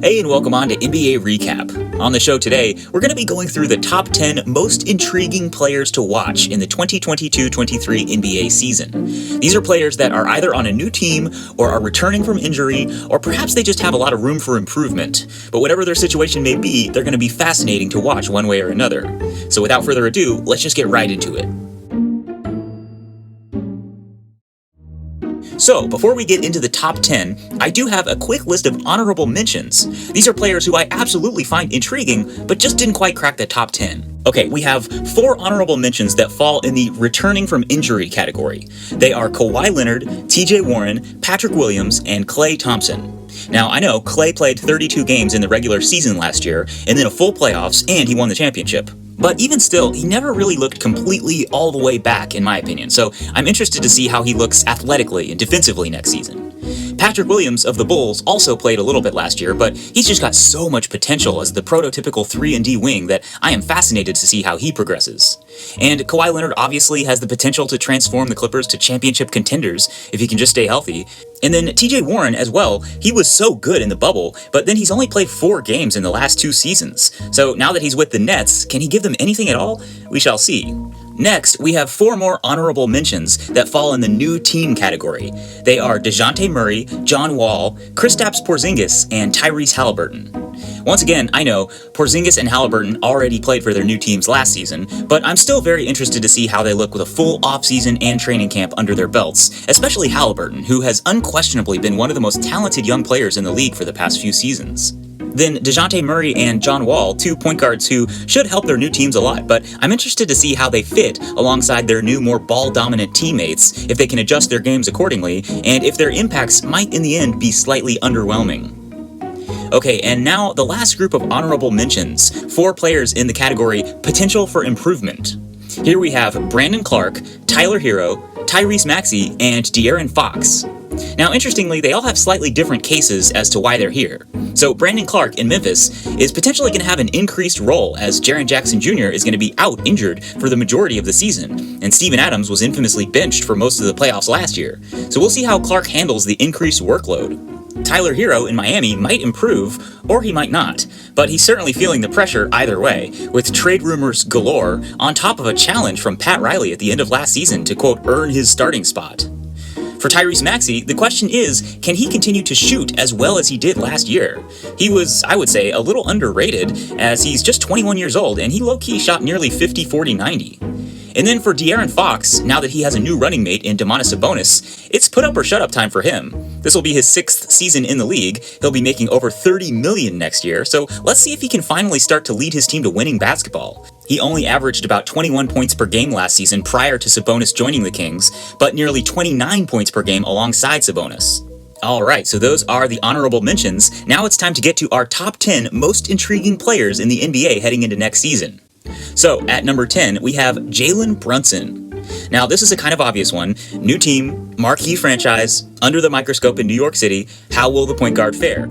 Hey, and welcome on to NBA Recap. On the show today, we're going to be going through the top 10 most intriguing players to watch in the 2022-23 NBA season. These are players that are either on a new team or are returning from injury, or perhaps they just have a lot of room for improvement. But whatever their situation may be, they're going to be fascinating to watch one way or another. So without further ado, let's just get right into it. So, before we get into the top 10, I do have a quick list of honorable mentions. These are players who I absolutely find intriguing, but just didn't quite crack the top 10. Okay, we have 4 honorable mentions that fall in the returning from injury category. They are Kawhi Leonard, TJ Warren, Patrick Williams, and Klay Thompson. Now, I know Klay played 32 games in the regular season last year, and then a full playoffs, and he won the championship. But even still, he never really looked completely all the way back, in my opinion, so I'm interested to see how he looks athletically and defensively next season. Patrick Williams of the Bulls also played a little bit last year, but he's just got so much potential as the prototypical 3-and-D wing that I am fascinated to see how he progresses. And Kawhi Leonard obviously has the potential to transform the Clippers to championship contenders if he can just stay healthy. And then TJ Warren as well, he was so good in the bubble, but then he's only played 4 games in the last 2 seasons. So now that he's with the Nets, can he give them anything at all? We shall see. Next, we have 4 more honorable mentions that fall in the new team category. They are DeJounte Murray, John Wall, Kristaps Porzingis, and Tyrese Halliburton. Once again, I know Porzingis and Halliburton already played for their new teams last season, but I'm still very interested to see how they look with a full offseason and training camp under their belts, especially Halliburton, who has unquestionably been one of the most talented young players in the league for the past few seasons. Then DeJounte Murray and John Wall, 2 point guards who should help their new teams a lot, but I'm interested to see how they fit alongside their new, more ball-dominant teammates, if they can adjust their games accordingly, and if their impacts might in the end be slightly underwhelming. Okay, and now the last group of honorable mentions, 4 players in the category Potential for Improvement. Here we have Brandon Clark, Tyler Hero, Tyrese Maxey, and De'Aaron Fox. Now, interestingly, they all have slightly different cases as to why they're here. So Brandon Clark in Memphis is potentially going to have an increased role, as Jaren Jackson Jr. is going to be out injured for the majority of the season, and Steven Adams was infamously benched for most of the playoffs last year. So we'll see how Clark handles the increased workload. Tyler Hero in Miami might improve, or he might not, but he's certainly feeling the pressure either way, with trade rumors galore, on top of a challenge from Pat Riley at the end of last season to, quote, earn his starting spot. For Tyrese Maxey, the question is, can he continue to shoot as well as he did last year? He was, I would say, a little underrated, as he's just 21 years old, and he low-key shot nearly 50-40-90. And then for De'Aaron Fox, now that he has a new running mate in Domantas Sabonis, it's put up or shut up time for him. This will be his 6th season in the league. He'll be making over $30 million next year, so let's see if he can finally start to lead his team to winning basketball. He only averaged about 21 points per game last season prior to Sabonis joining the Kings, but nearly 29 points per game alongside Sabonis. Alright, so those are the honorable mentions. Now it's time to get to our top 10 most intriguing players in the NBA heading into next season. So, at number 10, we have Jalen Brunson. Now, this is a kind of obvious one. New team, marquee franchise, under the microscope in New York City. How will the point guard fare?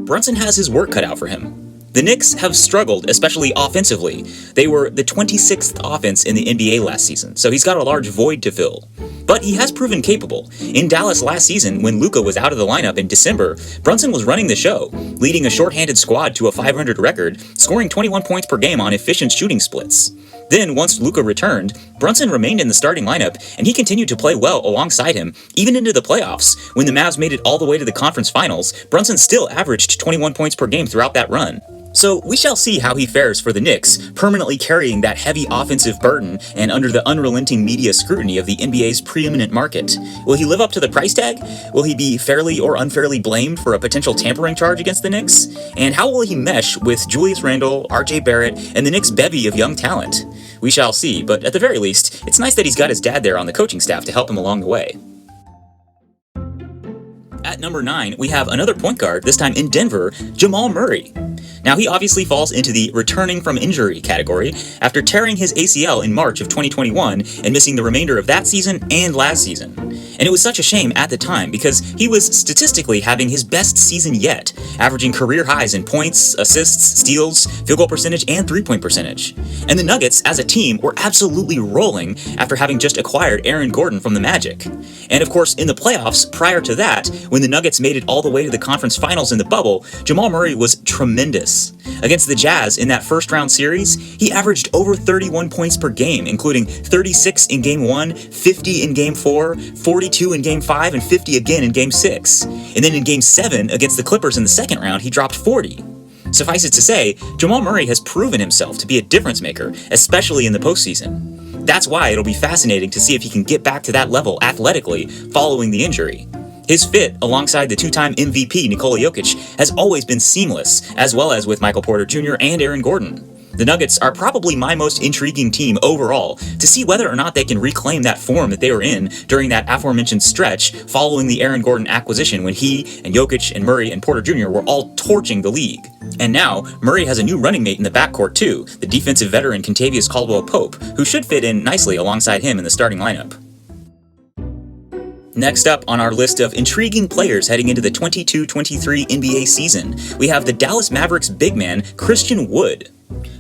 Brunson has his work cut out for him. The Knicks have struggled, especially offensively. They were the 26th offense in the NBA last season, so he's got a large void to fill. But he has proven capable. In Dallas last season, when Luka was out of the lineup in December, Brunson was running the show, leading a shorthanded squad to a 500 record, scoring 21 points per game on efficient shooting splits. Then, once Luka returned, Brunson remained in the starting lineup, and he continued to play well alongside him, even into the playoffs. When the Mavs made it all the way to the conference finals, Brunson still averaged 21 points per game throughout that run. So we shall see how he fares for the Knicks, permanently carrying that heavy offensive burden and under the unrelenting media scrutiny of the NBA's preeminent market. Will he live up to the price tag? Will he be fairly or unfairly blamed for a potential tampering charge against the Knicks? And how will he mesh with Julius Randle, RJ Barrett, and the Knicks' bevy of young talent? We shall see, but at the very least, it's nice that he's got his dad there on the coaching staff to help him along the way. At number 9, we have another point guard, this time in Denver, Jamal Murray. Now, he obviously falls into the returning from injury category after tearing his ACL in March of 2021 and missing the remainder of that season and last season. And it was such a shame at the time because he was statistically having his best season yet, averaging career highs in points, assists, steals, field goal percentage, and three-point percentage. And the Nuggets, as a team, were absolutely rolling after having just acquired Aaron Gordon from the Magic. And of course, in the playoffs prior to that, when the Nuggets made it all the way to the conference finals in the bubble, Jamal Murray was tremendous. Against the Jazz in that first-round series, he averaged over 31 points per game, including 36 in Game 1, 50 in Game 4, 42 in Game 5, and 50 again in Game 6. And then in Game 7 against the Clippers in the second round, he dropped 40. Suffice it to say, Jamal Murray has proven himself to be a difference maker, especially in the postseason. That's why it'll be fascinating to see if he can get back to that level athletically following the injury. His fit alongside the two-time MVP Nikola Jokic has always been seamless, as well as with Michael Porter Jr. and Aaron Gordon. The Nuggets are probably my most intriguing team overall to see whether or not they can reclaim that form that they were in during that aforementioned stretch following the Aaron Gordon acquisition when he and Jokic and Murray and Porter Jr. were all torching the league. And now, Murray has a new running mate in the backcourt too, the defensive veteran Kentavious Caldwell-Pope, who should fit in nicely alongside him in the starting lineup. Next up on our list of intriguing players heading into the 22-23 NBA season, we have the Dallas Mavericks big man Christian Wood.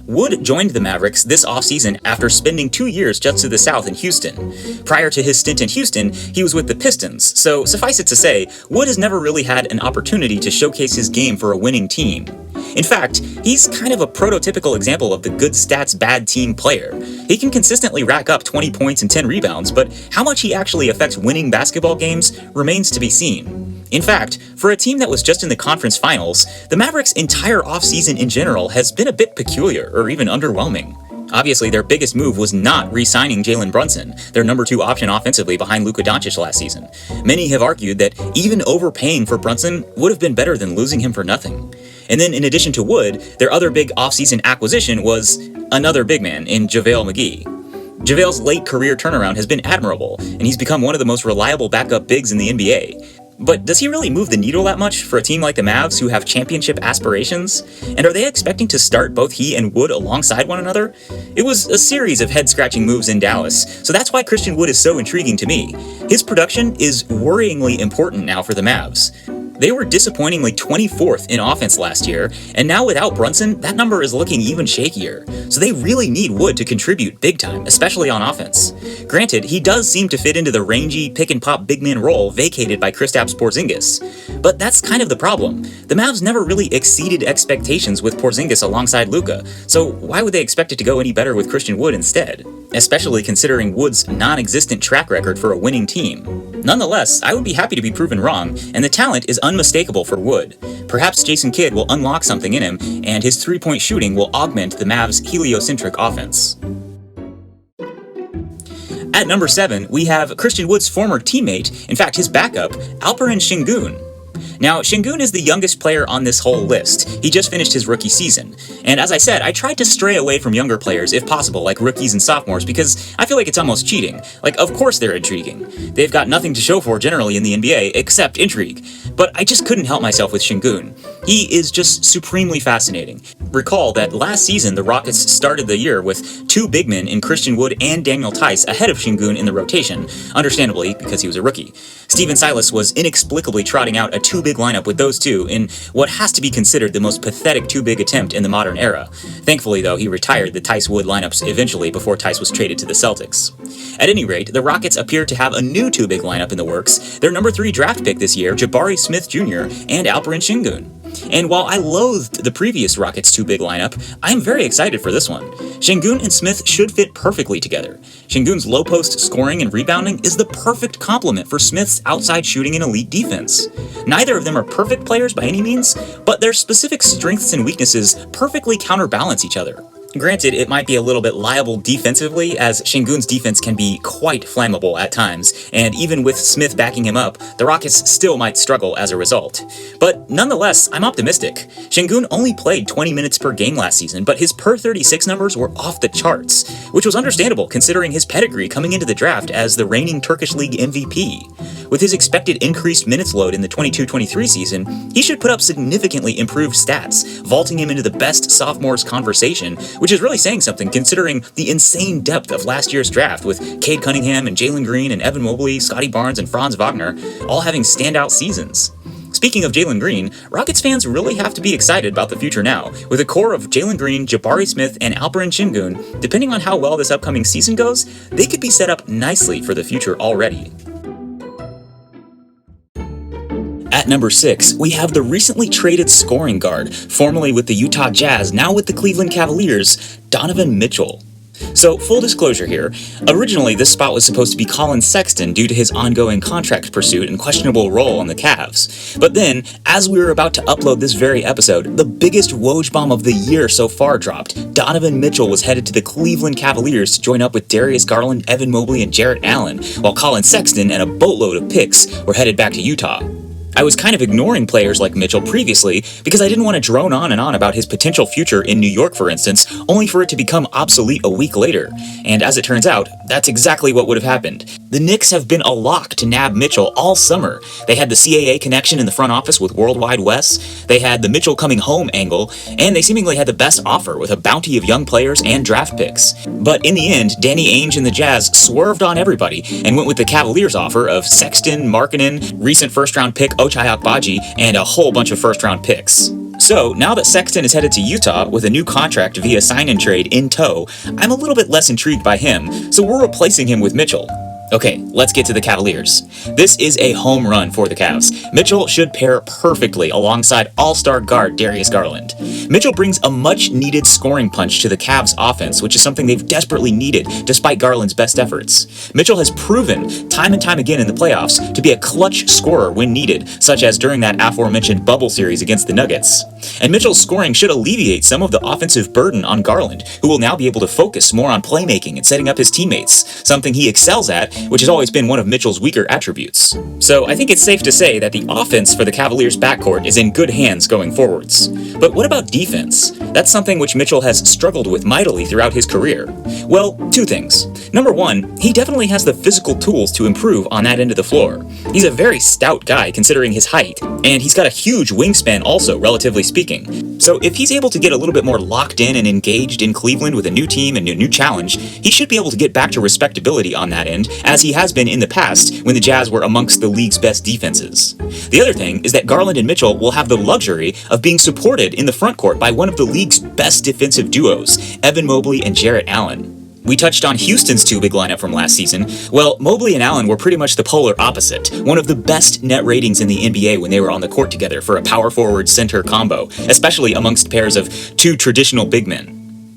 Wood joined the Mavericks this offseason after spending 2 years just to the south in Houston. Prior to his stint in Houston, he was with the Pistons, so suffice it to say, Wood has never really had an opportunity to showcase his game for a winning team. In fact, he's kind of a prototypical example of the good stats bad team player. He can consistently rack up 20 points and 10 rebounds, but how much he actually affects winning basketball games remains to be seen. In fact, for a team that was just in the conference finals, the Mavericks' entire offseason in general has been a bit peculiar or even underwhelming. Obviously, their biggest move was not re-signing Jalen Brunson, their number 2 option offensively behind Luka Doncic last season. Many have argued that even overpaying for Brunson would have been better than losing him for nothing. And then in addition to Wood, their other big offseason acquisition was another big man in JaVale McGee. JaVale's late career turnaround has been admirable, and he's become one of the most reliable backup bigs in the NBA. But does he really move the needle that much for a team like the Mavs who have championship aspirations? And are they expecting to start both he and Wood alongside one another? It was a series of head-scratching moves in Dallas, so that's why Christian Wood is so intriguing to me. His production is worryingly important now for the Mavs. They were disappointingly 24th in offense last year, and now without Brunson, that number is looking even shakier. So they really need Wood to contribute big time, especially on offense. Granted, he does seem to fit into the rangy, pick-and-pop big man role vacated by Kristaps Porzingis. But that's kind of the problem. The Mavs never really exceeded expectations with Porzingis alongside Luka, so why would they expect it to go any better with Christian Wood instead? Especially considering Wood's non-existent track record for a winning team. Nonetheless, I would be happy to be proven wrong, and the talent is unmistakable for Wood. Perhaps Jason Kidd will unlock something in him, and his three-point shooting will augment the Mavs' heliocentric offense. At number 7, we have Christian Wood's former teammate, in fact his backup, Alperen Sengun. Now, Sengun is the youngest player on this whole list. He just finished his rookie season. And as I said, I tried to stray away from younger players if possible, like rookies and sophomores, because I feel like it's almost cheating. Like, of course they're intriguing. They've got nothing to show for generally in the NBA, except intrigue. But I just couldn't help myself with Sengun. He is just supremely fascinating. Recall that last season, the Rockets started the year with 2 big men in Christian Wood and Daniel Tice ahead of Sengun in the rotation, understandably because he was a rookie. Steven Silas was inexplicably trotting out a 2-big lineup with those two in what has to be considered the most pathetic 2-big attempt in the modern era. Thankfully, though, he retired the Tice-Wood lineups eventually before Tice was traded to the Celtics. At any rate, the Rockets appear to have a new 2-big lineup in the works, their number 3 draft pick this year, Jabari Smith Jr., and Alperen Sengun. And while I loathed the previous Rockets 2-big lineup, I'm very excited for this one. Sengun and Smith should fit perfectly together. Sengun's low-post scoring and rebounding is the perfect complement for Smith's outside shooting and elite defense. Neither of them are perfect players by any means, but their specific strengths and weaknesses perfectly counterbalance each other. Granted, it might be a little bit liable defensively, as Sengun's defense can be quite flammable at times, and even with Smith backing him up, the Rockets still might struggle as a result. But nonetheless, I'm optimistic. Sengun only played 20 minutes per game last season, but his per-36 numbers were off the charts, which was understandable considering his pedigree coming into the draft as the reigning Turkish League MVP. With his expected increased minutes load in the 22-23 season, he should put up significantly improved stats, vaulting him into the best sophomores conversation, which which is really saying something considering the insane depth of last year's draft with Cade Cunningham and Jalen Green and Evan Mobley, Scotty Barnes, and Franz Wagner all having standout seasons. Speaking of Jalen Green, Rockets fans really have to be excited about the future now. With a core of Jalen Green, Jabari Smith, and Alperen Şengün, depending on how well this upcoming season goes, they could be set up nicely for the future already. At number 6, we have the recently traded scoring guard, formerly with the Utah Jazz, now with the Cleveland Cavaliers, Donovan Mitchell. So, full disclosure here, originally this spot was supposed to be Colin Sexton due to his ongoing contract pursuit and questionable role on the Cavs. But then, as we were about to upload this very episode, the biggest Woj bomb of the year so far dropped. Donovan Mitchell was headed to the Cleveland Cavaliers to join up with Darius Garland, Evan Mobley, and Jarrett Allen, while Colin Sexton and a boatload of picks were headed back to Utah. I was kind of ignoring players like Mitchell previously because I didn't want to drone on and on about his potential future in New York, for instance, only for it to become obsolete a week later. And as it turns out, that's exactly what would have happened. The Knicks have been a lock to nab Mitchell all summer. They had the CAA connection in the front office with Worldwide Wes, they had the Mitchell coming home angle, and they seemingly had the best offer with a bounty of young players and draft picks. But in the end, Danny Ainge and the Jazz swerved on everybody and went with the Cavaliers offer of Sexton, Markkanen, recent first-round pick Ochai Agbaji, and a whole bunch of first-round picks. So, now that Sexton is headed to Utah with a new contract via sign-and-trade in tow, I'm a little bit less intrigued by him, so we're replacing him with Mitchell. Okay, let's get to the Cavaliers. This is a home run for the Cavs. Mitchell should pair perfectly alongside all-star guard Darius Garland. Mitchell brings a much-needed scoring punch to the Cavs' offense, which is something they've desperately needed despite Garland's best efforts. Mitchell has proven time and time again in the playoffs to be a clutch scorer when needed, such as during that aforementioned bubble series against the Nuggets. And Mitchell's scoring should alleviate some of the offensive burden on Garland, who will now be able to focus more on playmaking and setting up his teammates, something he excels at, which has always been one of Mitchell's weaker attributes. So I think it's safe to say that the offense for the Cavaliers' backcourt is in good hands going forwards. But what about defense? That's something which Mitchell has struggled with mightily throughout his career. Well, two things. Number one, he definitely has the physical tools to improve on that end of the floor. He's a very stout guy considering his height, and he's got a huge wingspan also, relatively speaking. So if he's able to get a little bit more locked in and engaged in Cleveland with a new team and a new challenge, he should be able to get back to respectability on that end, as he has been in the past when the Jazz were amongst the league's best defenses. The other thing is that Garland and Mitchell will have the luxury of being supported in the front court by one of the league's best defensive duos, Evan Mobley and Jarrett Allen. We touched on Houston's two big lineup from last season. Well, Mobley and Allen were pretty much the polar opposite, one of the best net ratings in the NBA when they were on the court together for a power forward center combo, especially amongst pairs of two traditional big men.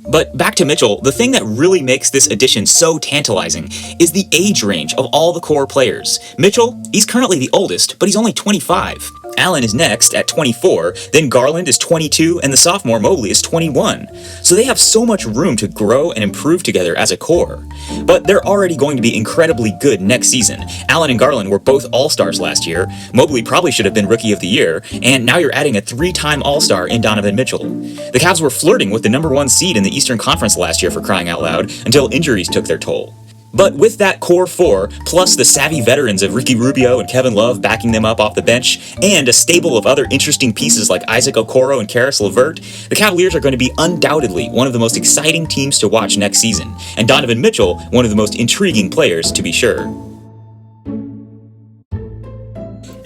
But back to Mitchell, the thing that really makes this addition so tantalizing is the age range of all the core players. Mitchell, he's currently the oldest, but he's only 25. Allen is next at 24, then Garland is 22, and the sophomore Mobley is 21. So they have so much room to grow and improve together as a core. But they're already going to be incredibly good next season. Allen and Garland were both All-Stars last year, Mobley probably should have been Rookie of the Year, and now you're adding a 3-time All-Star in Donovan Mitchell. The Cavs were flirting with the number 1 seed in the Eastern Conference last year, for crying out loud, until injuries took their toll. But with that core four, plus the savvy veterans of Ricky Rubio and Kevin Love backing them up off the bench, and a stable of other interesting pieces like Isaac Okoro and Karis LeVert, the Cavaliers are going to be undoubtedly one of the most exciting teams to watch next season, and Donovan Mitchell one of the most intriguing players to be sure.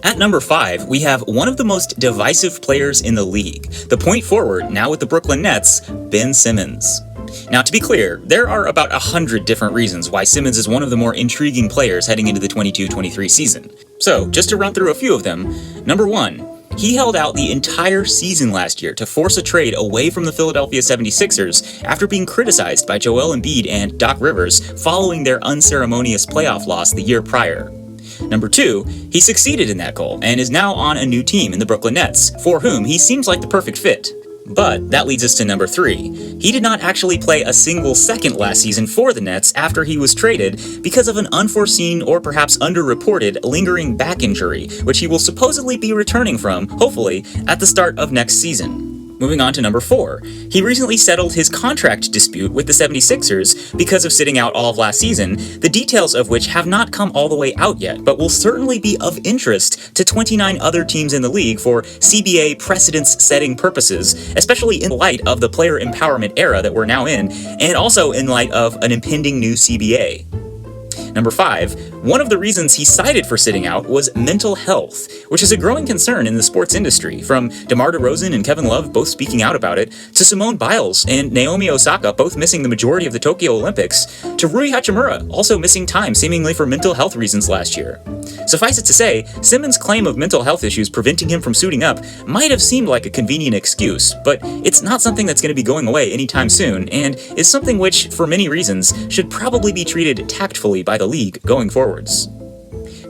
At number 5, we have one of the most divisive players in the league, the point forward, now with the Brooklyn Nets, Ben Simmons. Now, to be clear, there are about 100 different reasons why Simmons is one of the more intriguing players heading into the 22-23 season. So, just to run through a few of them, number 1, he held out the entire season last year to force a trade away from the Philadelphia 76ers after being criticized by Joel Embiid and Doc Rivers following their unceremonious playoff loss the year prior. Number 2, he succeeded in that goal and is now on a new team in the Brooklyn Nets, for whom he seems like the perfect fit. But that leads us to number 3. He did not actually play a single second last season for the Nets after he was traded because of an unforeseen or perhaps underreported lingering back injury, which he will supposedly be returning from, hopefully, at the start of next season. Moving on to number 4. He recently settled his contract dispute with the 76ers because of sitting out all of last season, the details of which have not come all the way out yet, but will certainly be of interest to 29 other teams in the league for CBA precedence-setting purposes, especially in light of the player empowerment era that we're now in, and also in light of an impending new CBA. Number 5, one of the reasons he cited for sitting out was mental health, which is a growing concern in the sports industry, from DeMar DeRozan and Kevin Love both speaking out about it, to Simone Biles and Naomi Osaka both missing the majority of the Tokyo Olympics, to Rui Hachimura also missing time seemingly for mental health reasons last year. Suffice it to say, Simmons' claim of mental health issues preventing him from suiting up might have seemed like a convenient excuse, but it's not something that's going to be going away anytime soon, and is something which, for many reasons, should probably be treated tactfully by the league going forwards.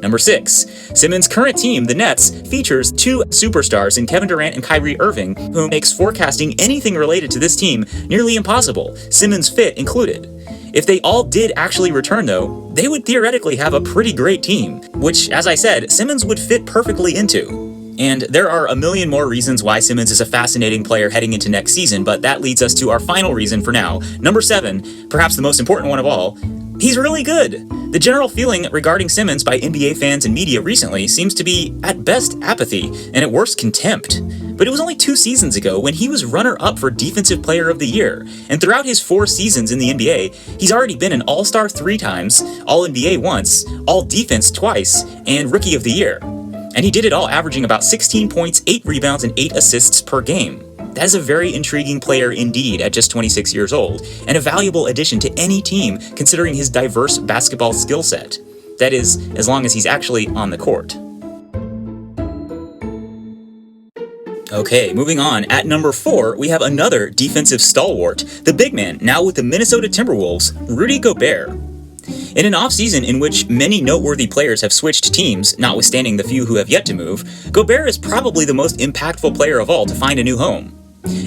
Number 6. Simmons' current team, the Nets, features 2 superstars in Kevin Durant and Kyrie Irving, who makes forecasting anything related to this team nearly impossible, Simmons' fit included. If they all did actually return, though, they would theoretically have a pretty great team, which, as I said, Simmons would fit perfectly into. And there are a million more reasons why Simmons is a fascinating player heading into next season, but that leads us to our final reason for now. Number 7, perhaps the most important one of all, he's really good. The general feeling regarding Simmons by NBA fans and media recently seems to be, at best, apathy, and at worst, contempt. But it was only 2 seasons ago when he was runner-up for Defensive Player of the Year, and throughout his 4 seasons in the NBA, he's already been an All-Star 3 times, All-NBA once, All-Defense twice, and Rookie of the Year. And he did it all averaging about 16 points, 8 rebounds, and 8 assists per game. That is a very intriguing player indeed at just 26 years old, and a valuable addition to any team considering his diverse basketball skill set. That is, as long as he's actually on the court. Okay, moving on. At number 4, we have another defensive stalwart, the big man, now with the Minnesota Timberwolves, Rudy Gobert. In an offseason in which many noteworthy players have switched teams, notwithstanding the few who have yet to move, Gobert is probably the most impactful player of all to find a new home.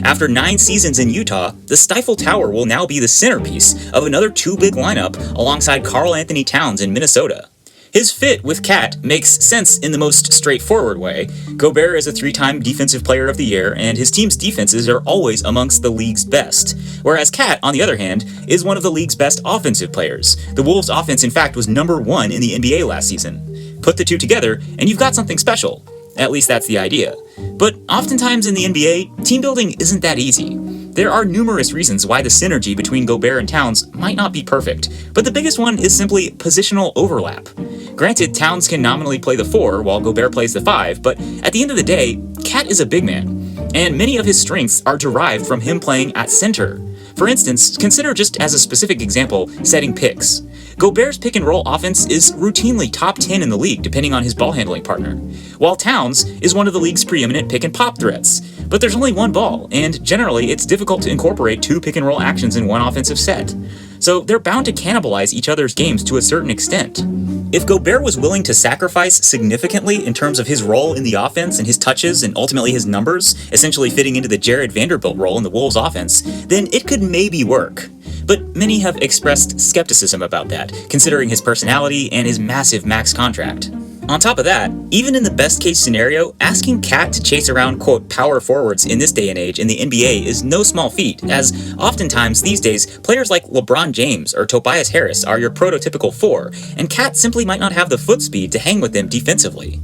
After 9 seasons in Utah, the Stifle Tower will now be the centerpiece of another 2-big lineup alongside Karl Anthony Towns in Minnesota. His fit with Cat makes sense in the most straightforward way. Gobert is a 3-time Defensive Player of the Year, and his team's defenses are always amongst the league's best. Whereas Cat, on the other hand, is one of the league's best offensive players. The Wolves' offense, in fact, was number 1 in the NBA last season. Put the two together, and you've got something special. At least that's the idea. But oftentimes in the NBA, team building isn't that easy. There are numerous reasons why the synergy between Gobert and Towns might not be perfect, but the biggest one is simply positional overlap. Granted, Towns can nominally play the 4 while Gobert plays the 5, but at the end of the day, Cat is a big man, and many of his strengths are derived from him playing at center. For instance, consider just as a specific example, setting picks. Gobert's pick-and-roll offense is routinely top 10 in the league depending on his ball handling partner, while Towns is one of the league's preeminent pick-and-pop threats. But there's only one ball, and generally it's difficult to incorporate 2 pick-and-roll actions in one offensive set. So they're bound to cannibalize each other's games to a certain extent. If Gobert was willing to sacrifice significantly in terms of his role in the offense and his touches and ultimately his numbers, essentially fitting into the Jared Vanderbilt role in the Wolves offense, then it could maybe work. But many have expressed skepticism about that, considering his personality and his massive max contract. On top of that, even in the best case scenario, asking Cat to chase around, quote, power forwards in this day and age in the NBA is no small feat, as oftentimes these days, players like LeBron James or Tobias Harris are your prototypical 4, and Cat simply might not have the foot speed to hang with them defensively.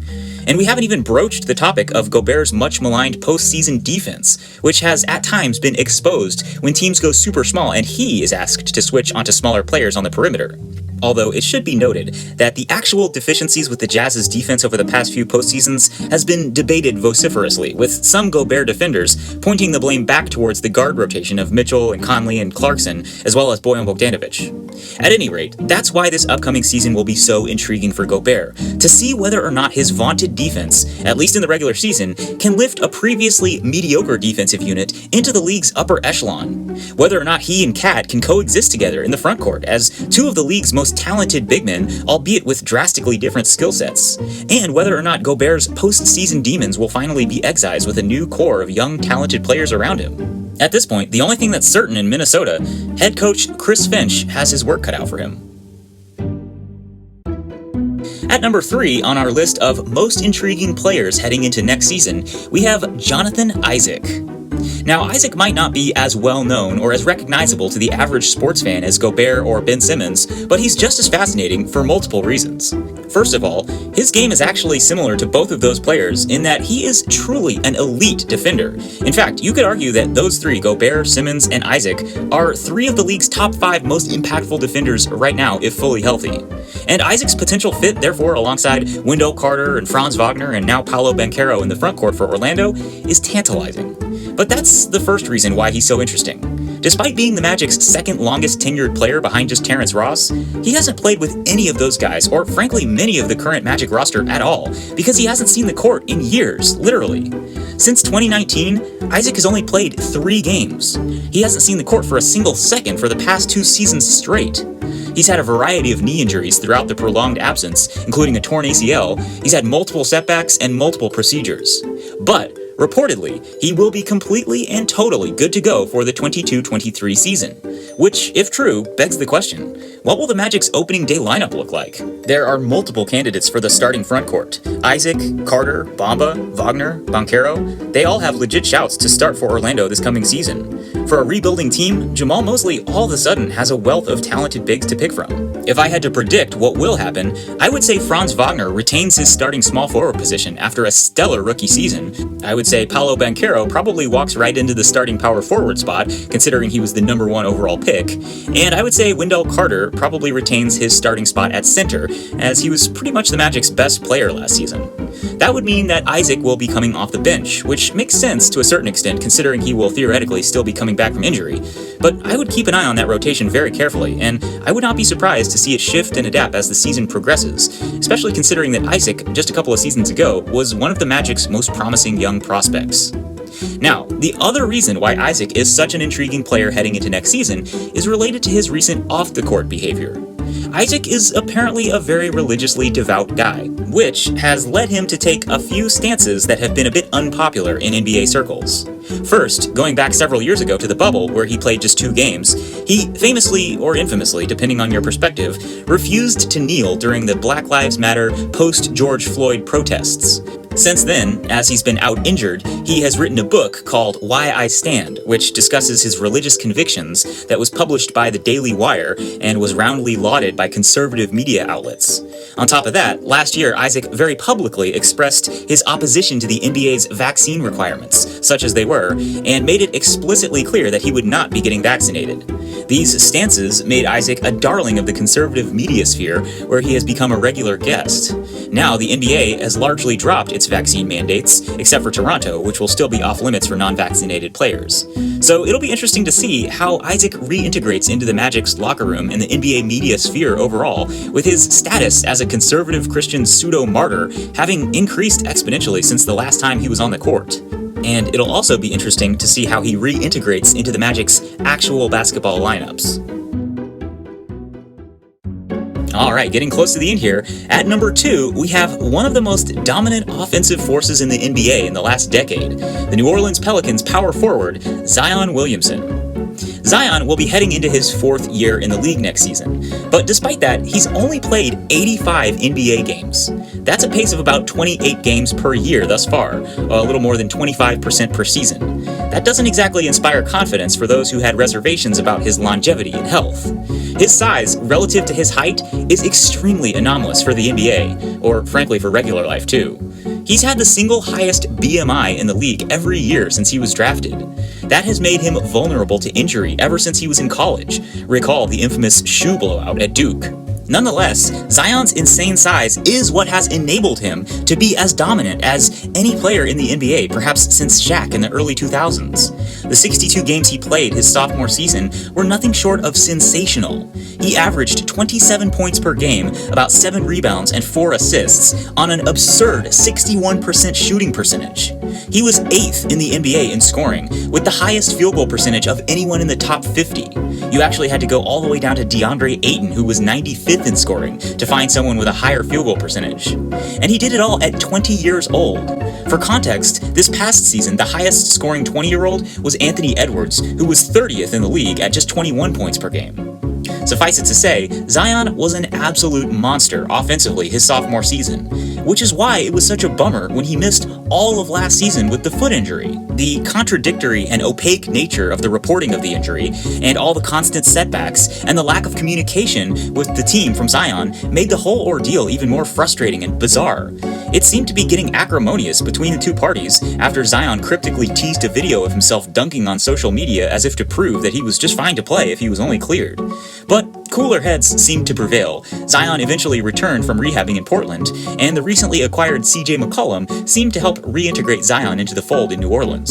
And we haven't even broached the topic of Gobert's much maligned postseason defense, which has at times been exposed when teams go super small and he is asked to switch onto smaller players on the perimeter. Although it should be noted that the actual deficiencies with the Jazz's defense over the past few postseasons has been debated vociferously, with some Gobert defenders pointing the blame back towards the guard rotation of Mitchell and Conley and Clarkson, as well as Bojan Bogdanovic. At any rate, that's why this upcoming season will be so intriguing for Gobert, to see whether or not his vaunted defense, at least in the regular season, can lift a previously mediocre defensive unit into the league's upper echelon. Whether or not he and Cat can coexist together in the frontcourt as 2 of the league's most talented big men, albeit with drastically different skill sets, and whether or not Gobert's postseason demons will finally be excised with a new core of young, talented players around him. At this point, the only thing that's certain in Minnesota, head coach Chris Finch has his work cut out for him. At number 3 on our list of most intriguing players heading into next season, we have Jonathan Isaac. Now, Isaac might not be as well known or as recognizable to the average sports fan as Gobert or Ben Simmons, but he's just as fascinating for multiple reasons. First of all, his game is actually similar to both of those players in that he is truly an elite defender. In fact, you could argue that those three, Gobert, Simmons, and Isaac, are three of the league's top 5 most impactful defenders right now if fully healthy. And Isaac's potential fit, therefore, alongside Wendell Carter and Franz Wagner and now Paolo Banchero in the frontcourt for Orlando, is tantalizing. But that's the first reason why he's so interesting. Despite being the Magic's second longest tenured player behind just Terrence Ross, he hasn't played with any of those guys, or frankly many of the current Magic roster at all, because he hasn't seen the court in years, literally. Since 2019, Isaac has only played 3 games. He hasn't seen the court for a single second for the past 2 seasons straight. He's had a variety of knee injuries throughout the prolonged absence, including a torn ACL. He's had multiple setbacks and multiple procedures. But reportedly, he will be completely and totally good to go for the 22-23 season. Which, if true, begs the question, what will the Magic's opening day lineup look like? There are multiple candidates for the starting frontcourt. Isaac, Carter, Bamba, Wagner, Banchero, they all have legit shouts to start for Orlando this coming season. For a rebuilding team, Jamal Mosley all of a sudden has a wealth of talented bigs to pick from. If I had to predict what will happen, I would say Franz Wagner retains his starting small forward position after a stellar rookie season. I would say Paolo Banchero probably walks right into the starting power forward spot, considering he was the number 1 overall pick. And I would say Wendell Carter probably retains his starting spot at center, as he was pretty much the Magic's best player last season. That would mean that Isaac will be coming off the bench, which makes sense to a certain extent considering he will theoretically still be coming back from injury. But I would keep an eye on that rotation very carefully, and I would not be surprised to see it shift and adapt as the season progresses, especially considering that Isaac, just a couple of seasons ago, was one of the Magic's most promising young prospects. Now, the other reason why Isaac is such an intriguing player heading into next season is related to his recent off-the-court behavior. Isaac is apparently a very religiously devout guy, which has led him to take a few stances that have been a bit unpopular in NBA circles. First, going back several years ago to the bubble, where he played just 2 games, he famously, or infamously, depending on your perspective, refused to kneel during the Black Lives Matter post-George Floyd protests. Since then, as he's been out injured, he has written a book called Why I Stand, which discusses his religious convictions that was published by the Daily Wire and was roundly lauded by conservative media outlets. On top of that, last year Isaac very publicly expressed his opposition to the NBA's vaccine requirements, such as they were, and made it explicitly clear that he would not be getting vaccinated. These stances made Isaac a darling of the conservative media sphere, where he has become a regular guest. Now, the NBA has largely dropped its vaccine mandates, except for Toronto, which will still be off-limits for non-vaccinated players. So it'll be interesting to see how Isaac reintegrates into the Magic's locker room and the NBA media sphere overall, with his status as a conservative Christian pseudo-martyr having increased exponentially since the last time he was on the court. And it'll also be interesting to see how he reintegrates into the Magic's actual basketball lineups. Alright, getting close to the end here. At number 2, we have one of the most dominant offensive forces in the NBA in the last decade, the New Orleans Pelicans power forward, Zion Williamson. Zion will be heading into his 4th year in the league next season, but despite that, he's only played 85 NBA games. That's a pace of about 28 games per year thus far, a little more than 25% per season. That doesn't exactly inspire confidence for those who had reservations about his longevity and health. His size, relative to his height, is extremely anomalous for the NBA, or frankly for regular life too. He's had the single highest BMI in the league every year since he was drafted. That has made him vulnerable to injury ever since he was in college. Recall the infamous shoe blowout at Duke. Nonetheless, Zion's insane size is what has enabled him to be as dominant as any player in the NBA, perhaps since Shaq in the early 2000s. The 62 games he played his sophomore season were nothing short of sensational. He averaged 27 points per game, about 7 rebounds and 4 assists, on an absurd 61% shooting percentage. He was 8th in the NBA in scoring, with the highest field goal percentage of anyone in the top 50. You actually had to go all the way down to DeAndre Ayton, who was 95th in scoring, to find someone with a higher field goal percentage. And he did it all at 20 years old. For context, this past season, the highest scoring 20-year-old was Anthony Edwards, who was 30th in the league at just 21 points per game. Suffice it to say, Zion was an absolute monster offensively his sophomore season, which is why it was such a bummer when he missed all of last season with the foot injury. The contradictory and opaque nature of the reporting of the injury, and all the constant setbacks, and the lack of communication with the team from Zion made the whole ordeal even more frustrating and bizarre. It seemed to be getting acrimonious between the two parties after Zion cryptically teased a video of himself dunking on social media as if to prove that he was just fine to play if he was only cleared. But cooler heads seemed to prevail. Zion eventually returned from rehabbing in Portland, and the recently acquired CJ McCollum seemed to help reintegrate Zion into the fold in New Orleans.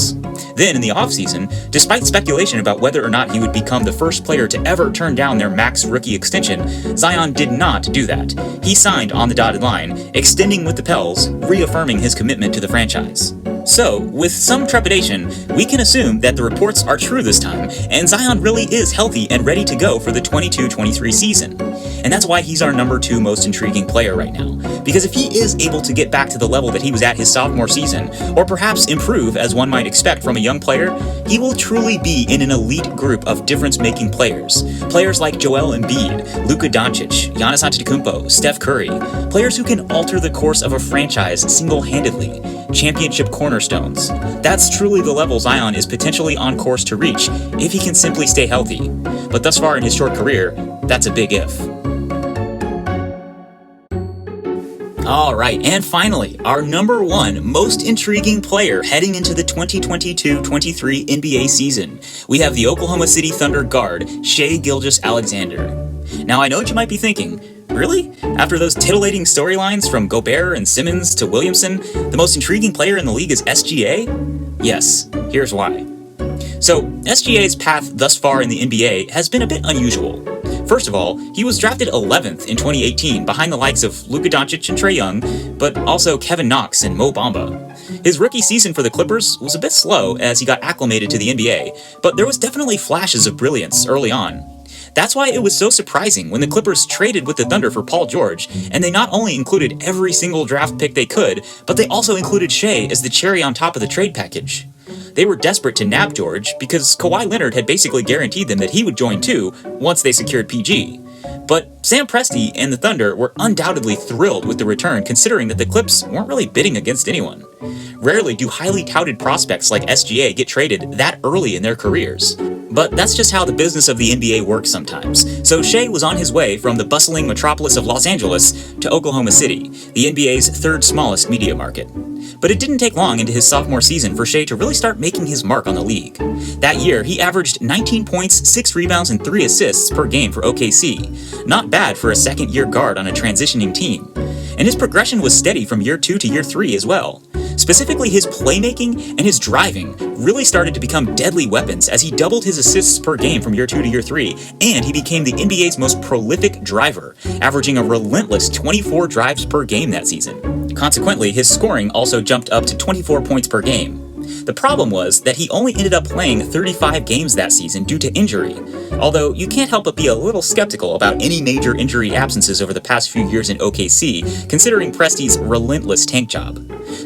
Then, in the offseason, despite speculation about whether or not he would become the first player to ever turn down their max rookie extension, Zion did not do that. He signed on the dotted line, extending with the Pels, reaffirming his commitment to the franchise. So, with some trepidation, we can assume that the reports are true this time, and Zion really is healthy and ready to go for the 22-23 season. And that's why he's our number 2 most intriguing player right now. Because if he is able to get back to the level that he was at his sophomore season, or perhaps improve as one might expect from a young player, he will truly be in an elite group of difference-making players. Players like Joel Embiid, Luka Doncic, Giannis Antetokounmpo, Steph Curry. Players who can alter the course of a franchise single-handedly. Championship cornerstones. That's truly the level Zion is potentially on course to reach if he can simply stay healthy. But thus far in his short career, that's a big if. Alright, and finally, our number 1 most intriguing player heading into the 2022-23 NBA season. We have the Oklahoma City Thunder guard, Shai Gilgeous-Alexander. Now I know what you might be thinking. Really? After those titillating storylines from Gobert and Simmons to Williamson, the most intriguing player in the league is SGA? Yes, here's why. So, SGA's path thus far in the NBA has been a bit unusual. First of all, he was drafted 11th in 2018 behind the likes of Luka Doncic and Trae Young, but also Kevin Knox and Mo Bamba. His rookie season for the Clippers was a bit slow as he got acclimated to the NBA, but there was definitely flashes of brilliance early on. That's why it was so surprising when the Clippers traded with the Thunder for Paul George, and they not only included every single draft pick they could, but they also included Shai as the cherry on top of the trade package. They were desperate to nab George because Kawhi Leonard had basically guaranteed them that he would join too once they secured PG. But Sam Presti and the Thunder were undoubtedly thrilled with the return considering that the Clips weren't really bidding against anyone. Rarely do highly touted prospects like SGA get traded that early in their careers. But that's just how the business of the NBA works sometimes. So Shai was on his way from the bustling metropolis of Los Angeles to Oklahoma City, the NBA's 3rd smallest media market. But it didn't take long into his sophomore season for Shai to really start making his mark on the league. That year, he averaged 19 points, 6 rebounds, and 3 assists per game for OKC. Not bad for a second-year guard on a transitioning team. And his progression was steady from year 2 to year 3 as well. Specifically, his playmaking and his driving really started to become deadly weapons as he doubled his assists per game from year 2 to year 3, and he became the NBA's most prolific driver, averaging a relentless 24 drives per game that season. Consequently, his scoring also jumped up to 24 points per game. The problem was that he only ended up playing 35 games that season due to injury, although you can't help but be a little skeptical about any major injury absences over the past few years in OKC, considering Presti's relentless tank job.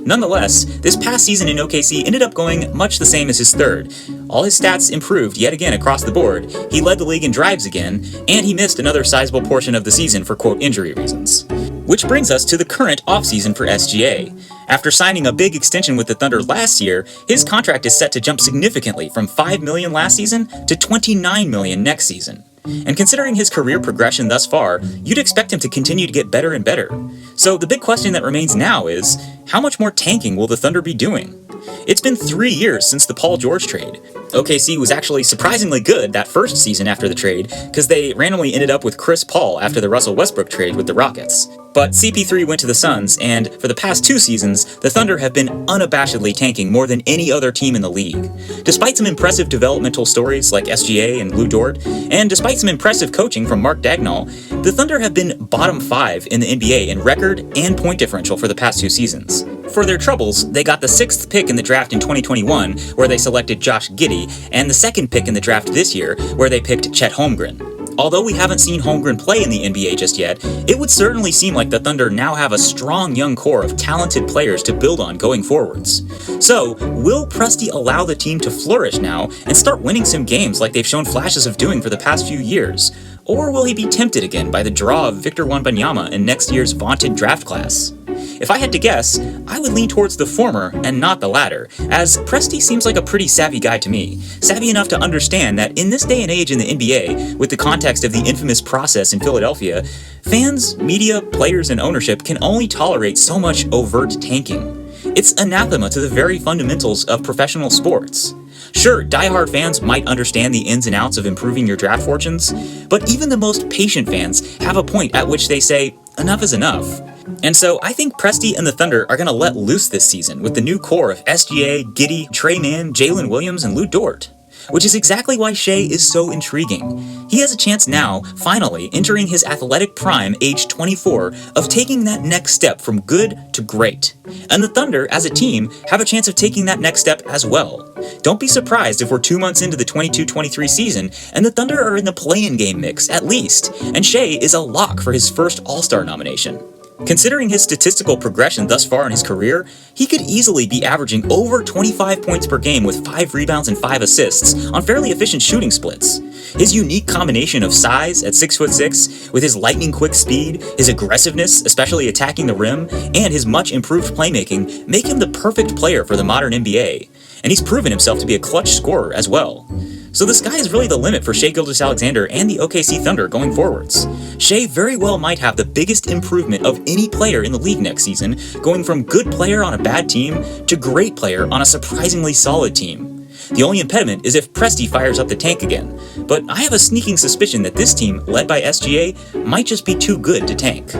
Nonetheless, this past season in OKC ended up going much the same as his third. All his stats improved yet again across the board, he led the league in drives again, and he missed another sizable portion of the season for quote injury reasons. Which brings us to the current offseason for SGA. After signing a big extension with the Thunder last year, his contract is set to jump significantly from $5 million last season to $29 million next season. And considering his career progression thus far, you'd expect him to continue to get better and better. So the big question that remains now is, how much more tanking will the Thunder be doing? It's been 3 years since the Paul George trade. OKC was actually surprisingly good that first season after the trade, because they randomly ended up with Chris Paul after the Russell Westbrook trade with the Rockets. But CP3 went to the Suns, and for the past 2 seasons, the Thunder have been unabashedly tanking more than any other team in the league. Despite some impressive developmental stories like SGA and Lou Dort, and despite some impressive coaching from Mark Dagnall, the Thunder have been bottom 5 in the NBA in record and point differential for the past 2 seasons. For their troubles, they got the 6th pick in the draft in 2021, where they selected Josh Giddey, and the 2nd pick in the draft this year, where they picked Chet Holmgren. Although we haven't seen Holmgren play in the NBA just yet, it would certainly seem like the Thunder now have a strong young core of talented players to build on going forwards. So, will Presti allow the team to flourish now and start winning some games like they've shown flashes of doing for the past few years? Or will he be tempted again by the draw of Victor Wembanyama in next year's vaunted draft class? If I had to guess, I would lean towards the former and not the latter, as Presti seems like a pretty savvy guy to me, savvy enough to understand that in this day and age in the NBA, with the context of the infamous process in Philadelphia, fans, media, players, and ownership can only tolerate so much overt tanking. It's anathema to the very fundamentals of professional sports. Sure, diehard fans might understand the ins and outs of improving your draft fortunes, but even the most patient fans have a point at which they say, enough is enough. And so I think Presti and the Thunder are going to let loose this season with the new core of SGA, Giddey, Trey Mann, Jalen Williams, and Lou Dort. Which is exactly why Shai is so intriguing. He has a chance now, finally, entering his athletic prime, age 24, of taking that next step from good to great. And the Thunder, as a team, have a chance of taking that next step as well. Don't be surprised if we're 2 months into the 22-23 season and the Thunder are in the play-in game mix, at least, and Shai is a lock for his first All-Star nomination. Considering his statistical progression thus far in his career, he could easily be averaging over 25 points per game with 5 rebounds and 5 assists on fairly efficient shooting splits. His unique combination of size at 6'6", with his lightning-quick speed, his aggressiveness, especially attacking the rim, and his much-improved playmaking make him the perfect player for the modern NBA. And he's proven himself to be a clutch scorer as well. So the sky is really the limit for Shai Gilgeous-Alexander and the OKC Thunder going forwards. Shai very well might have the biggest improvement of any player in the league next season, going from good player on a bad team to great player on a surprisingly solid team. The only impediment is if Presti fires up the tank again, but I have a sneaking suspicion that this team, led by SGA, might just be too good to tank.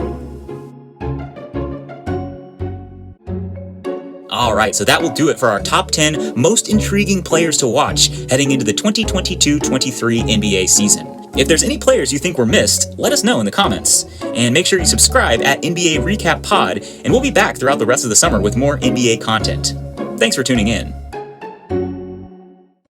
Alright, so that will do it for our top 10 most intriguing players to watch heading into the 2022-23 NBA season. If there's any players you think were missed, let us know in the comments. And make sure you subscribe at NBA Recap Pod, and we'll be back throughout the rest of the summer with more NBA content. Thanks for tuning in.